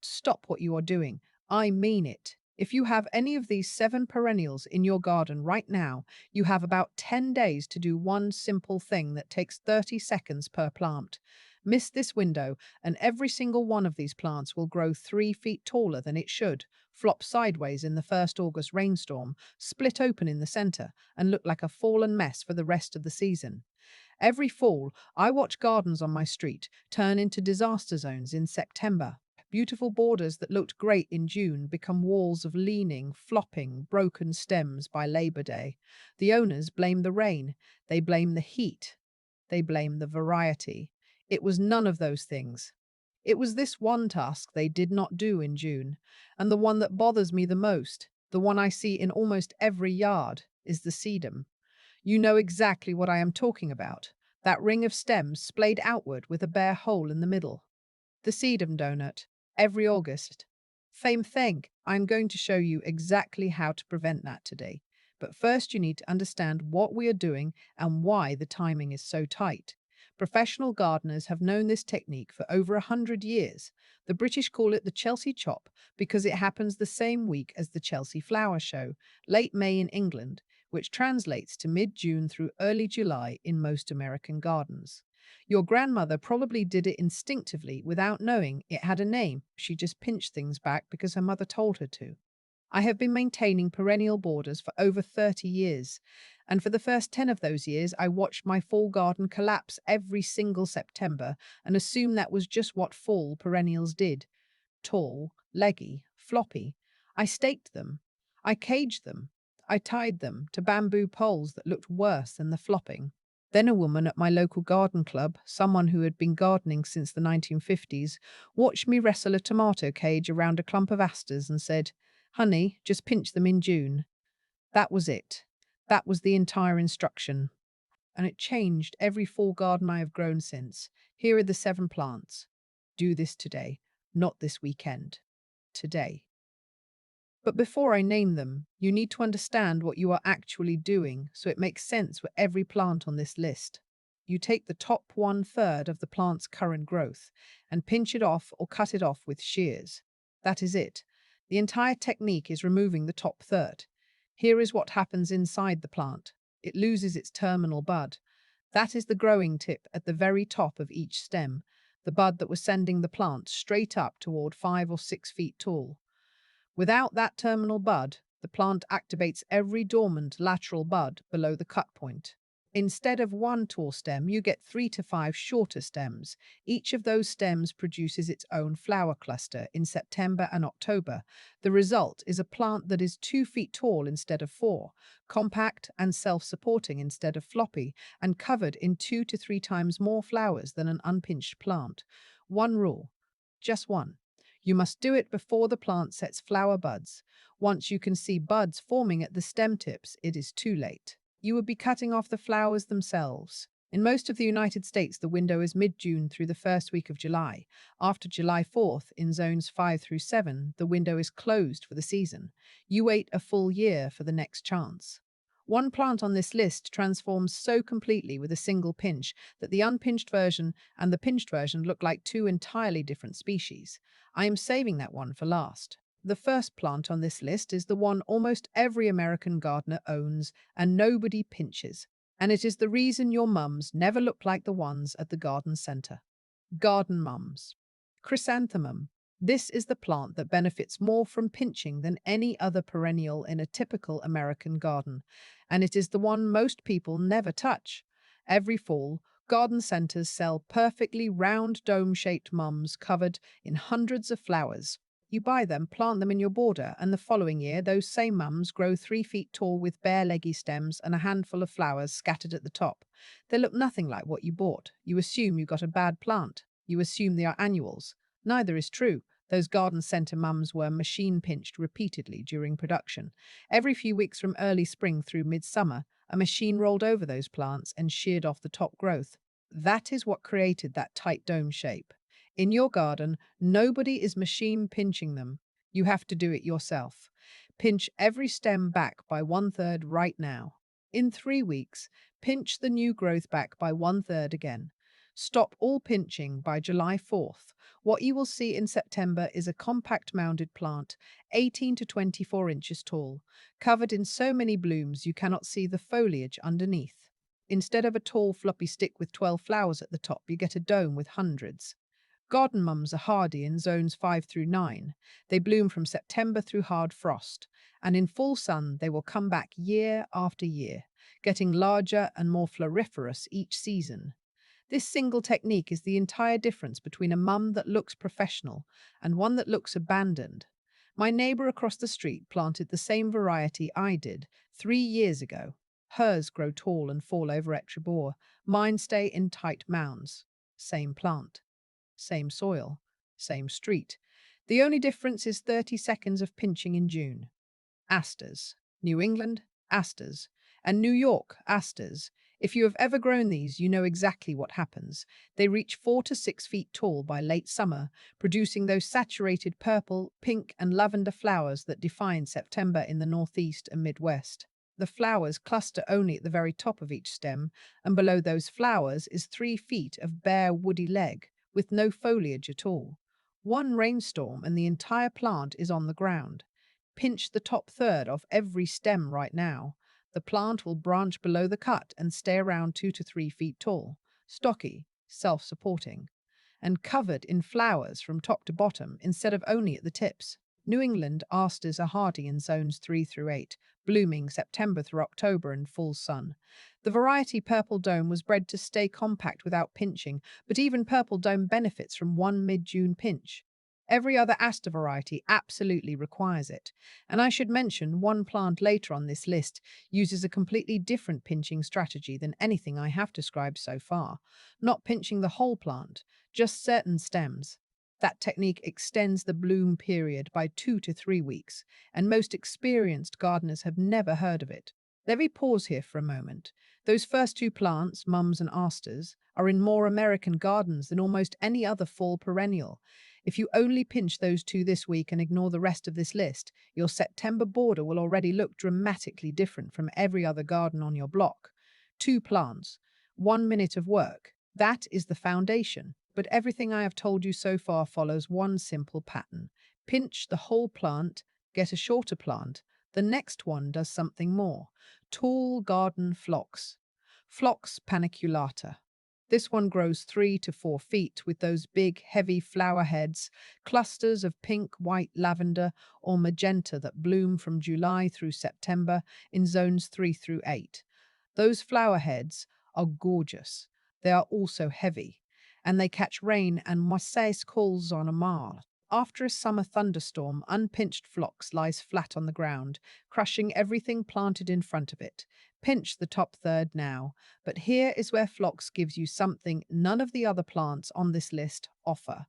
Stop what you are doing. I mean it. If you have any of these 7 perennials in your garden right now, you have about 10 days to do one simple thing that takes 30 seconds per plant. Miss this window, and every single one of these plants will grow 3 feet taller than it should, flop sideways in the first August rainstorm, split open in the center, and look like a fallen mess for the rest of the season. Every fall, I watch gardens on my street turn into disaster zones in September. Beautiful borders that looked great in June become walls of leaning, flopping, broken stems by Labor Day. The owners blame the rain, they blame the heat, they blame the variety. It was none of those things. It was this one task they did not do in June, and the one that bothers me the most, the one I see in almost every yard, is the sedum. You know exactly what I am talking about. That ring of stems splayed outward with a bare hole in the middle. The sedum donut. Every August. Same thing. I'm going to show you exactly how to prevent that today. But first you need to understand what we are doing and why the timing is so tight. Professional gardeners have known this technique for over 100 years. The British call it the Chelsea chop because it happens the same week as the Chelsea Flower Show, late May in England, which translates to mid-June through early July in most American gardens. Your grandmother probably did it instinctively without knowing it had a name. She just pinched things back because her mother told her to. I have been maintaining perennial borders for over 30 years, and for the first 10 of those years, I watched my fall garden collapse every single September and assumed that was just what fall perennials did. Tall, leggy, floppy. I staked them. I caged them. I tied them to bamboo poles that looked worse than the flopping. Then a woman at my local garden club, someone who had been gardening since the 1950s, watched me wrestle a tomato cage around a clump of asters and said, "Honey, just pinch them in June." That was it. That was the entire instruction. And it changed every fall garden I have grown since. Here are the 7 plants. Do this today, not this weekend. Today. But before I name them, you need to understand what you are actually doing so it makes sense for every plant on this list. You take the top 1/3 of the plant's current growth and pinch it off or cut it off with shears. That is it. The entire technique is removing the top third. Here is what happens inside the plant. It loses its terminal bud. That is the growing tip at the very top of each stem, the bud that was sending the plant straight up toward 5 or 6 feet tall. Without that terminal bud, the plant activates every dormant lateral bud below the cut point. Instead of one tall stem, you get 3 to 5 shorter stems. Each of those stems produces its own flower cluster in September and October. The result is a plant that is 2 feet tall instead of 4, compact and self-supporting instead of floppy, and covered in 2 to 3 times more flowers than an unpinched plant. One rule, just one. You must do it before the plant sets flower buds. Once you can see buds forming at the stem tips, it is too late. You would be cutting off the flowers themselves. In most of the United States, the window is mid-June through the first week of July. After July 4th, in zones 5 through 7, the window is closed for the season. You wait a full year for the next chance. One plant on this list transforms so completely with a single pinch that the unpinched version and the pinched version look like 2 entirely different species. I am saving that one for last. The first plant on this list is the one almost every American gardener owns and nobody pinches. And it is the reason your mums never look like the ones at the garden center. Garden mums. Chrysanthemum. This is the plant that benefits more from pinching than any other perennial in a typical American garden, and it is the one most people never touch. Every fall, garden centers sell perfectly round dome-shaped mums covered in hundreds of flowers. You buy them, plant them in your border, and the following year those same mums grow 3 feet tall with bare leggy stems and a handful of flowers scattered at the top. They look nothing like what you bought. You assume you got a bad plant. You assume they are annuals. Neither is true. Those garden centre mums were machine pinched repeatedly during production. Every few weeks from early spring through midsummer, a machine rolled over those plants and sheared off the top growth. That is what created that tight dome shape. In your garden, nobody is machine pinching them. You have to do it yourself. Pinch every stem back by 1/3 right now. In 3 weeks, pinch the new growth back by 1/3 again. Stop all pinching by July 4th. What you will see in September is a compact mounded plant, 18 to 24 inches tall, covered in so many blooms you cannot see the foliage underneath. Instead of a tall floppy stick with 12 flowers at the top, you get a dome with hundreds. Garden mums are hardy in zones 5 through 9. They bloom from September through hard frost, and in full sun they will come back year after year, getting larger and more floriferous each season. This single technique is the entire difference between a mum that looks professional and one that looks abandoned. My neighbour across the street planted the same variety I did 3 years ago. Hers grow tall and fall over at Tribor. Mine stay in tight mounds. Same plant, same soil, same street. The only difference is 30 seconds of pinching in June. Asters. New England, asters. And New York, asters. If you have ever grown these, you know exactly what happens. They reach 4 to 6 feet tall by late summer, producing those saturated purple, pink, and lavender flowers that define September in the Northeast and Midwest. The flowers cluster only at the very top of each stem, and below those flowers is 3 feet of bare, woody leg, with no foliage at all. One rainstorm and the entire plant is on the ground. Pinch the top third of every stem right now. The plant will branch below the cut and stay around 2 to 3 feet tall, stocky, self-supporting, and covered in flowers from top to bottom instead of only at the tips. New England asters are hardy in zones 3 through 8, blooming September through October in full sun. The variety Purple Dome was bred to stay compact without pinching, but even Purple Dome benefits from one mid-June pinch. Every other aster variety absolutely requires it. And I should mention one plant later on this list uses a completely different pinching strategy than anything I have described so far. Not pinching the whole plant, just certain stems. That technique extends the bloom period by 2 to 3 weeks, and most experienced gardeners have never heard of it. Let me pause here for a moment. Those first two plants, mums and asters, are in more American gardens than almost any other fall perennial. If you only pinch those two this week and ignore the rest of this list, your September border will already look dramatically different from every other garden on your block. Two plants, 1 minute of work. That is the foundation. But everything I have told you so far follows one simple pattern. Pinch the whole plant, get a shorter plant. The next one does something more. Tall garden phlox. Phlox paniculata. This one grows 3 to 4 feet with those big, heavy flower heads, clusters of pink, white, lavender, or magenta that bloom from July through September in zones 3 through 8. Those flower heads are gorgeous. They are also heavy, and they catch rain and moisses calls on a mar. After a summer thunderstorm, unpinched phlox lies flat on the ground, crushing everything planted in front of it. Pinch the top third now, but here is where phlox gives you something none of the other plants on this list offer.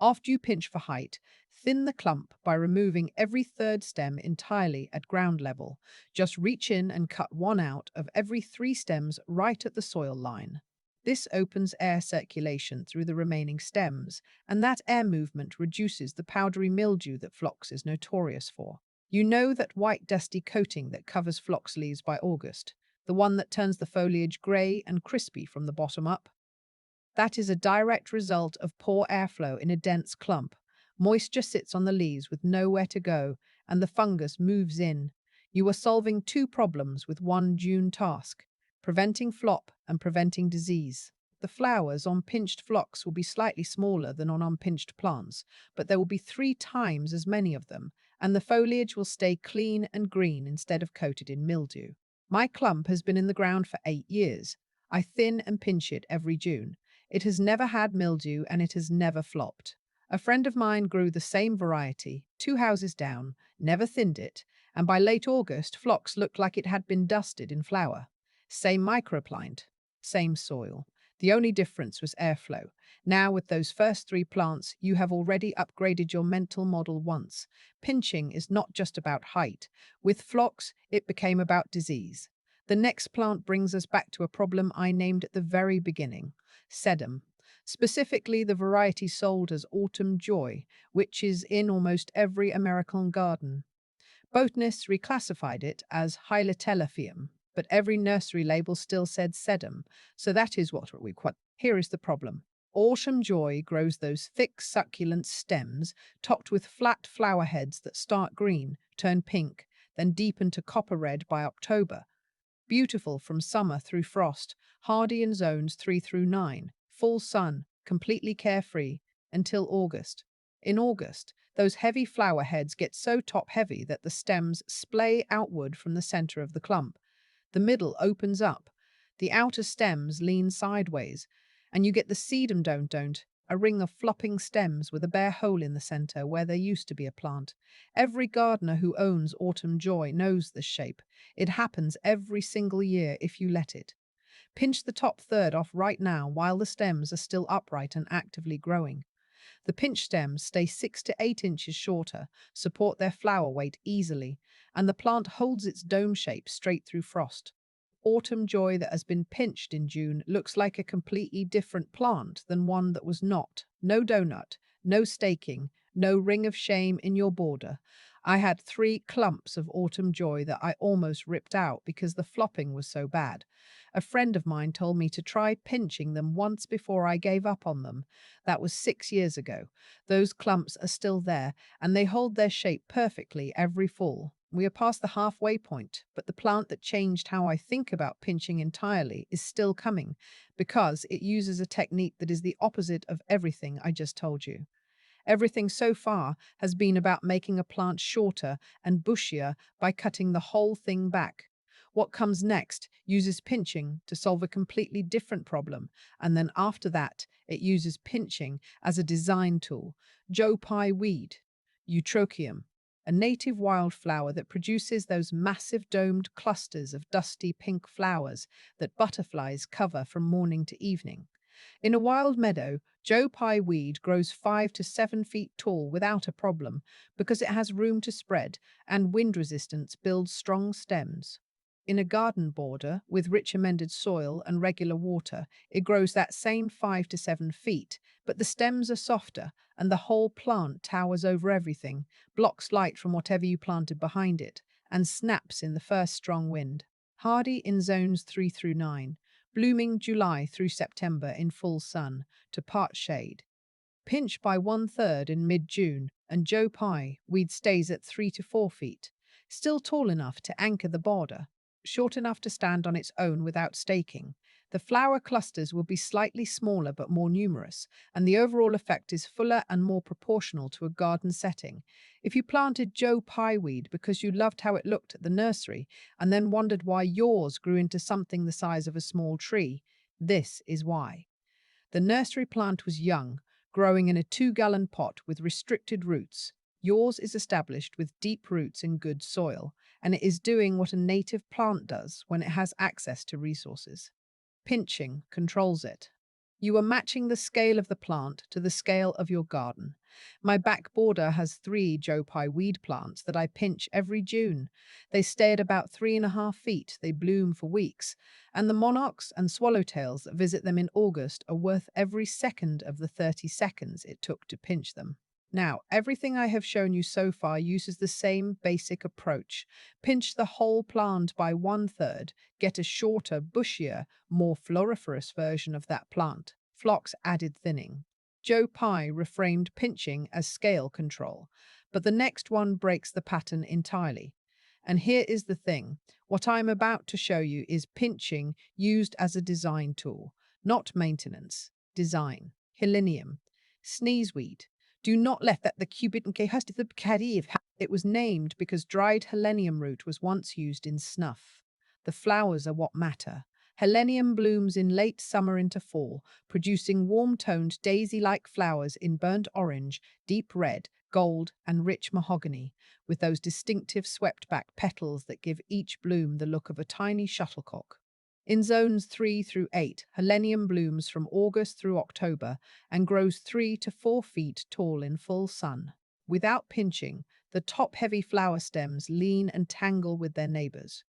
After you pinch for height, thin the clump by removing every third stem entirely at ground level. Just reach in and cut one out of every 3 stems right at the soil line. This opens air circulation through the remaining stems, and that air movement reduces the powdery mildew that phlox is notorious for. You know that white dusty coating that covers phlox leaves by August, the one that turns the foliage grey and crispy from the bottom up? That is a direct result of poor airflow in a dense clump. Moisture sits on the leaves with nowhere to go, and the fungus moves in. You are solving two problems with one June task: preventing flop and preventing disease. The flowers on pinched phlox will be slightly smaller than on unpinched plants, but there will be 3 times as many of them, and the foliage will stay clean and green instead of coated in mildew. My clump has been in the ground for 8 years. I thin and pinch it every June. It has never had mildew and it has never flopped. A friend of mine grew the same variety, 2 houses down, never thinned it, and by late August, phlox looked like it had been dusted in flower. Same microplant, same soil. The only difference was airflow. Now, with those first 3 plants, you have already upgraded your mental model once. Pinching is not just about height. With phlox, it became about disease. The next plant brings us back to a problem I named at the very beginning: sedum. Specifically, the variety sold as Autumn Joy, which is in almost every American garden. Botanists reclassified it as Hylotelophium, but every nursery label still said sedum, so that is what we Here is the problem. Autumn joy grows those thick, succulent stems topped with flat flower heads that start green, turn pink, then deepen to copper red by October. Beautiful from summer through frost, hardy in zones 3 through 9, full sun, completely carefree, until August. In August, those heavy flower heads get so top heavy that the stems splay outward from the center of the clump. The middle opens up, the outer stems lean sideways, and you get the sedum don't, a ring of flopping stems with a bare hole in the center where there used to be a plant. Every gardener who owns Autumn Joy knows this shape. It happens every single year if you let it. Pinch the top third off right now while the stems are still upright and actively growing. The pinch stems stay 6 to 8 inches shorter, support their flower weight easily, and the plant holds its dome shape straight through frost. Autumn joy that has been pinched in June looks like a completely different plant than one that was not. No donut, no staking, no ring of shame in your border. I had 3 clumps of autumn joy that I almost ripped out because the flopping was so bad. A friend of mine told me to try pinching them once before I gave up on them. That was 6 years ago. Those clumps are still there, and they hold their shape perfectly every fall. We are past the halfway point, but the plant that changed how I think about pinching entirely is still coming because it uses a technique that is the opposite of everything I just told you. Everything so far has been about making a plant shorter and bushier by cutting the whole thing back. What comes next uses pinching to solve a completely different problem, and then after that, it uses pinching as a design tool. Joe Pye weed, Eutrochium, a native wildflower that produces those massive domed clusters of dusty pink flowers that butterflies cover from morning to evening. In a wild meadow, Joe Pye weed grows 5 to 7 feet tall without a problem because it has room to spread and wind resistance builds strong stems. In a garden border with rich amended soil and regular water, it grows that same 5 to 7 feet, but the stems are softer and the whole plant towers over everything, blocks light from whatever you planted behind it, and snaps in the first strong wind. Hardy in zones 3 through 9, blooming July through September in full sun to part shade. Pinch by 1/3 in mid-June, and Joe Pye weed stays at 3 to 4 feet, still tall enough to anchor the border, short enough to stand on its own without staking. The flower clusters will be slightly smaller but more numerous, and the overall effect is fuller and more proportional to a garden setting. If you planted Joe Pye weed because you loved how it looked at the nursery and then wondered why yours grew into something the size of a small tree, this is why. The nursery plant was young, growing in a 2-gallon pot with restricted roots. Yours is established with deep roots in good soil, and it is doing what a native plant does when it has access to resources. Pinching controls it. You are matching the scale of the plant to the scale of your garden. My back border has 3 Joe Pye weed plants that I pinch every June. They stay at about 3.5 feet, they bloom for weeks, and the monarchs and swallowtails that visit them in August are worth every second of the 30 seconds it took to pinch them. Now, everything I have shown you so far uses the same basic approach. Pinch the whole plant by 1/3, get a shorter, bushier, more floriferous version of that plant. Phlox added thinning. Joe Pye reframed pinching as scale control, but the next one breaks the pattern entirely. And here is the thing. What I'm about to show you is pinching used as a design tool, not maintenance. Design. Helenium. Sneezeweed. Do not let that the cubit and the cadiv. It was named because dried helenium root was once used in snuff. The flowers are what matter. Helenium blooms in late summer into fall, producing warm-toned daisy-like flowers in burnt orange, deep red, gold, and rich mahogany, with those distinctive swept-back petals that give each bloom the look of a tiny shuttlecock. In zones 3 through 8, helenium blooms from August through October and grows 3 to 4 feet tall in full sun. Without pinching, the top-heavy flower stems lean and tangle with their neighbors.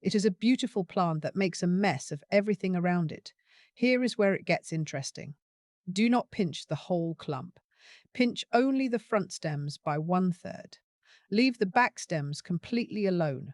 It is a beautiful plant that makes a mess of everything around it. Here is where it gets interesting. Do not pinch the whole clump. Pinch only the front stems by 1/3. Leave the back stems completely alone.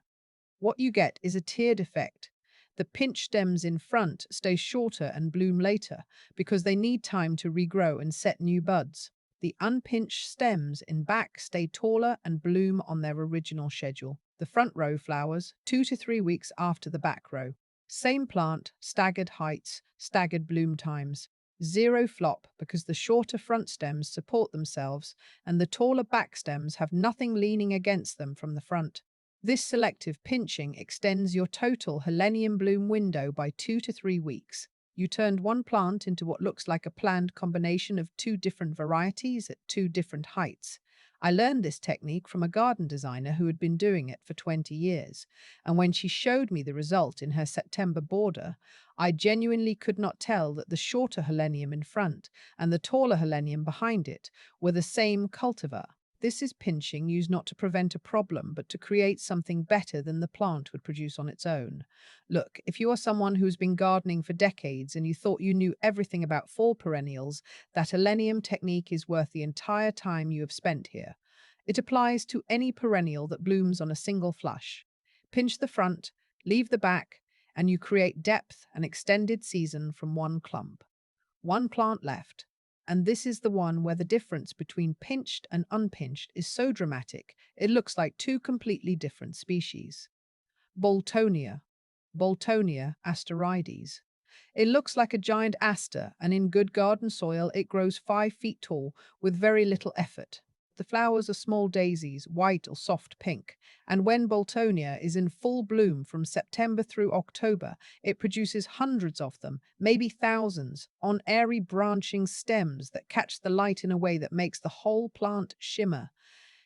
What you get is a tiered effect. The pinch stems in front stay shorter and bloom later because they need time to regrow and set new buds. The unpinched stems in back stay taller and bloom on their original schedule. The front row flowers 2 to 3 weeks after the back row. Same plant, staggered heights, staggered bloom times. Zero flop because the shorter front stems support themselves and the taller back stems have nothing leaning against them from the front. This selective pinching extends your total Helenium bloom window by 2 to 3 weeks. You turned one plant into what looks like a planned combination of two different varieties at two different heights. I learned this technique from a garden designer who had been doing it for 20 years, and when she showed me the result in her September border, I genuinely could not tell that the shorter Helenium in front and the taller Helenium behind it were the same cultivar. This is pinching used not to prevent a problem, but to create something better than the plant would produce on its own. Look, if you are someone who's been gardening for decades and you thought you knew everything about fall perennials, that Helenium technique is worth the entire time you have spent here. It applies to any perennial that blooms on a single flush. Pinch the front, leave the back, and you create depth and extended season from one clump. One plant left. And this is the one where the difference between pinched and unpinched is so dramatic, it looks like two completely different species. Boltonia, Boltonia asterides. It looks like a giant aster, and in good garden soil, it grows 5 feet tall with very little effort. The flowers are small daisies, white or soft pink, and when Boltonia is in full bloom from September through October, it produces hundreds of them, maybe thousands, on airy branching stems that catch the light in a way that makes the whole plant shimmer.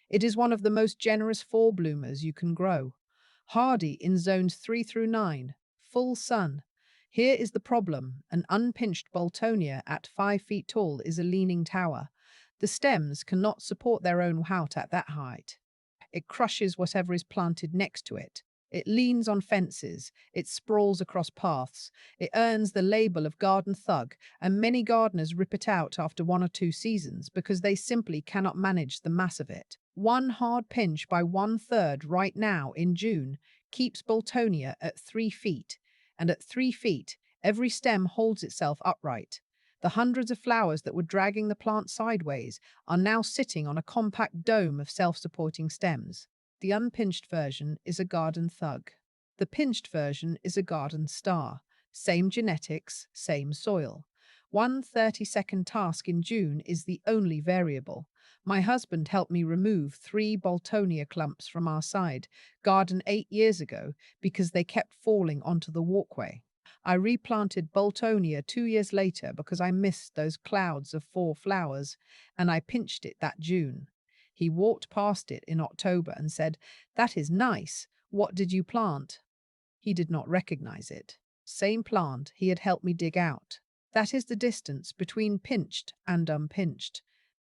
It is one of the most generous fall bloomers you can grow. Hardy in zones 3 through 9, full sun. Here is the problem. An unpinched Boltonia at 5 feet tall is a leaning tower. The stems cannot support their own weight at that height. It crushes whatever is planted next to it. It leans on fences, it sprawls across paths, it earns the label of garden thug, and many gardeners rip it out after 1 or 2 seasons because they simply cannot manage the mass of it. One hard pinch by 1/3 right now in June keeps Boltonia at 3 feet, and at 3 feet, every stem holds itself upright. The hundreds of flowers that were dragging the plant sideways are now sitting on a compact dome of self-supporting stems. The unpinched version is a garden thug. The pinched version is a garden star. Same genetics, same soil. One 30-second task in June is the only variable. My husband helped me remove 3 Boltonia clumps from our side garden 8 years ago because they kept falling onto the walkway. I replanted Boltonia 2 years later because I missed those clouds of 4 flowers, and I pinched it that June. He walked past it in October and said, "That is nice. What did you plant?" He did not recognize it. Same plant he had helped me dig out. That is the distance between pinched and unpinched.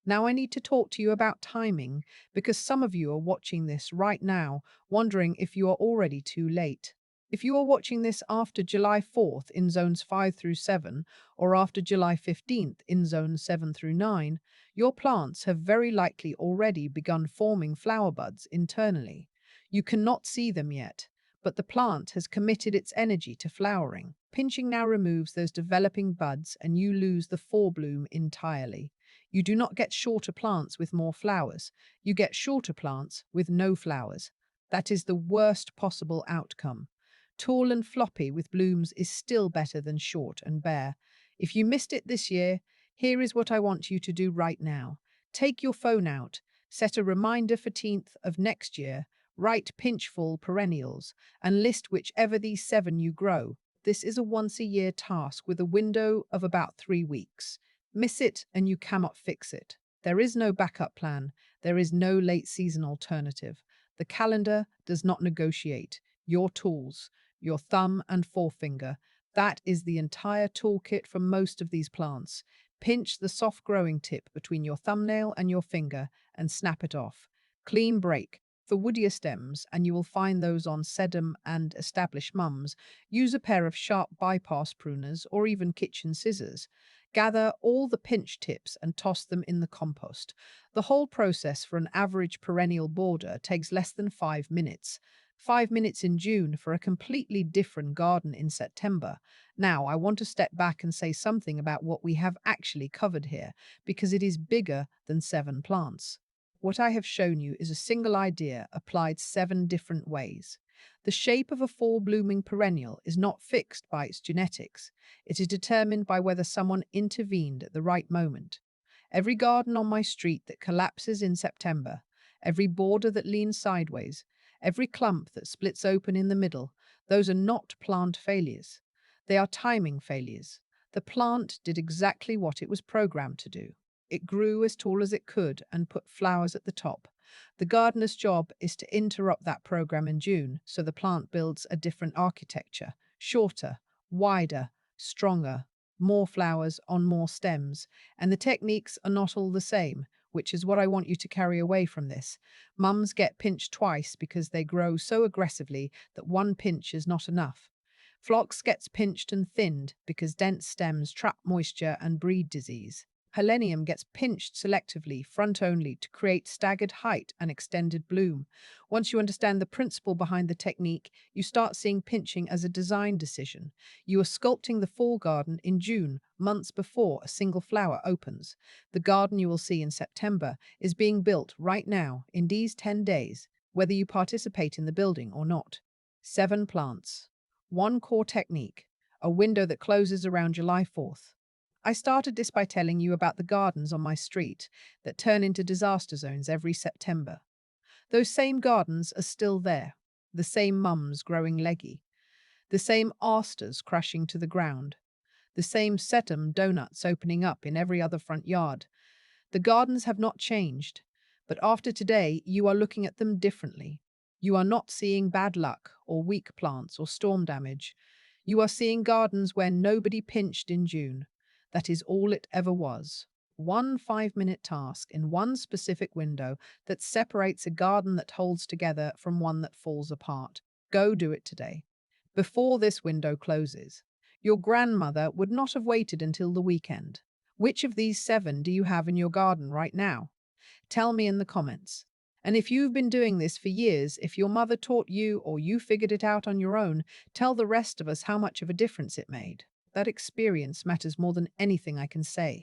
Now I need to talk to you about timing because some of you are watching this right now, wondering if you are already too late. If you are watching this after July 4th in zones 5 through 7 or after July 15th in zones 7 through 9, your plants have very likely already begun forming flower buds internally. You cannot see them yet, but the plant has committed its energy to flowering. Pinching now removes those developing buds and you lose the forebloom entirely. You do not get shorter plants with more flowers. You get shorter plants with no flowers. That is the worst possible outcome. Tall and floppy with blooms is still better than short and bare. If you missed it this year, here is what I want you to do right now. Take your phone out, set a reminder for 10th of next year, write pinchful perennials, and list whichever these 7 you grow. This is a once-a-year task with a window of about 3 weeks. Miss it and you cannot fix it. There is no backup plan. There is no late-season alternative. The calendar does not negotiate. Your tools, your thumb and forefinger. That is the entire toolkit for most of these plants. Pinch the soft growing tip between your thumbnail and your finger and snap it off. Clean break the woodier stems, and you will find those on Sedum and established mums. Use a pair of sharp bypass pruners or even kitchen scissors. Gather all the pinch tips and toss them in the compost. The whole process for an average perennial border takes less than 5 minutes. 5 minutes in June for a completely different garden in September. Now, I want to step back and say something about what we have actually covered here, because it is bigger than 7 plants. What I have shown you is a single idea applied 7 different ways. The shape of a fall blooming perennial is not fixed by its genetics. It is determined by whether someone intervened at the right moment. Every garden on my street that collapses in September, every border that leans sideways, every clump that splits open in the middle, those are not plant failures. They are timing failures. The plant did exactly what it was programmed to do. It grew as tall as it could and put flowers at the top. The gardener's job is to interrupt that program in June so the plant builds a different architecture, shorter, wider, stronger, more flowers on more stems. And the techniques are not all the same, which is what I want you to carry away from this. Mums get pinched twice because they grow so aggressively that one pinch is not enough. Phlox gets pinched and thinned because dense stems trap moisture and breed disease. Helenium gets pinched selectively, front only, to create staggered height and extended bloom. Once you understand the principle behind the technique, you start seeing pinching as a design decision. You are sculpting the fall garden in June, months before a single flower opens. The garden you will see in September is being built right now, in these 10 days, whether you participate in the building or not. 7 plants. One core technique, a window that closes around July 4th. I started this by telling you about the gardens on my street that turn into disaster zones every September. Those same gardens are still there, the same mums growing leggy, the same asters crashing to the ground, the same Sedum donuts opening up in every other front yard. The gardens have not changed, but after today, you are looking at them differently. You are not seeing bad luck or weak plants or storm damage. You are seeing gardens where nobody pinched in June. That is all it ever was. One 5-minute task in one specific window that separates a garden that holds together from one that falls apart. Go do it today, before this window closes. Your grandmother would not have waited until the weekend. Which of these 7 do you have in your garden right now? Tell me in the comments. And if you've been doing this for years, if your mother taught you or you figured it out on your own, tell the rest of us how much of a difference it made. That experience matters more than anything I can say.